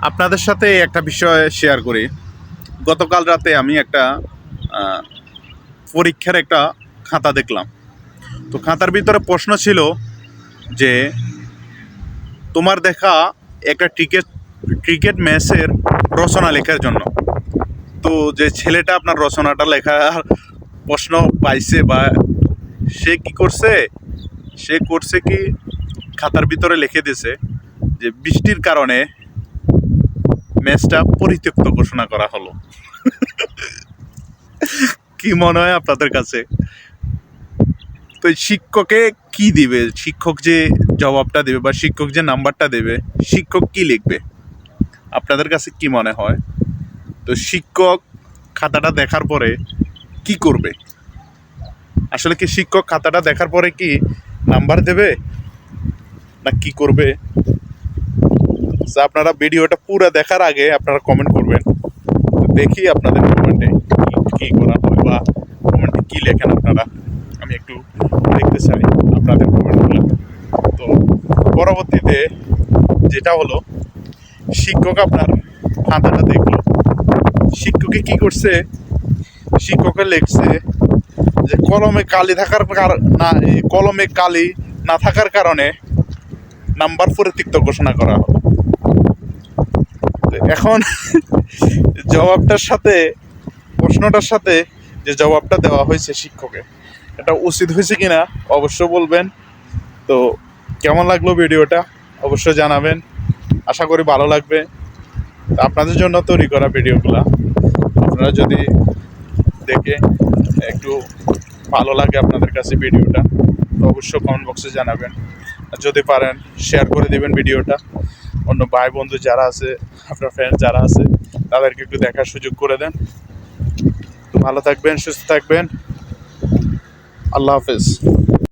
আপনাদের সাথে একটা বিষয় শেয়ার করি। গতকাল রাতে আমি একটা পরীক্ষার একটা খাতা দেখলাম। তো খাতার ভিতরে প্রশ্ন ছিল যে তোমার দেখা একটা ক্রিকেট ম্যাচের রচনা লেখার জন্য। তো যে ছেলেটা আপনার রচনাটা লেখার প্রশ্ন পাইছে বা সে কি করছে, সে করছে কি খাতার ভিতরে লিখে দিয়েছে যে বৃষ্টির কারণে ম্যাচটা পরিত্যক্ত ঘোষণা করা হলো। কি মনে হয় আপনাদের কাছে? তো শিক্ষকে কি দিবে, শিক্ষক যে জবাবটা দেবে বা শিক্ষক যে নাম্বারটা দেবে, শিক্ষক কি লিখবে আপনাদের কাছে কি মনে হয়? তো শিক্ষক খাতাটা দেখার পরে কি করবে? আসলে কি শিক্ষক খাতাটা দেখার পরে কি নাম্বার দেবে না কি করবে? আপনারা ভিডিওটা পুরো দেখার আগে আপনারা কমেন্ট করবেন, দেখি আপনাদের কমেন্টে কি করা হয় বা কমেন্টে কি লেখেন আপনারা। আমি একটু দেখতে চাই আপনাদের কমেন্টগুলো। তো পরবর্তীতে যেটা হলো, শিক্ষক আপনার খাতাটা দেখলো, শিক্ষকে কি করছে, শিক্ষকে লিখছে যে কলমে কালি না থাকার কারণে নাম্বার পরিত্যক্ত ঘোষণা করা হলো। এখন জবাবটার সাথে, প্রশ্নটার সাথে যে জবাবটা দেওয়া হয়েছে শিক্ষকের, এটা উচিত হয়েছে কিনা অবশ্য বলবেন। তো কেমন লাগলো ভিডিওটা অবশ্যই জানাবেন, আশা করি ভালো লাগবে। আপনাদের জন্য তৈরি করা ভিডিওগুলো আপনারা যদি দেখে একটু ভালো লাগে আপনাদের কাছে ভিডিওটা, তো অবশ্যই কমেন্ট বক্সে জানাবেন। যদি পারেন শেয়ার করে দেবেন ভিডিওটা, অন্য ভাই বন্ধু যারা আছে, আপনার ফ্রেন্ড যারা আছে তাদেরকে একটু দেখার সুযোগ করে দেন। তো ভালো থাকবেন, সুস্থ থাকবেন, আল্লাহ হাফেজ।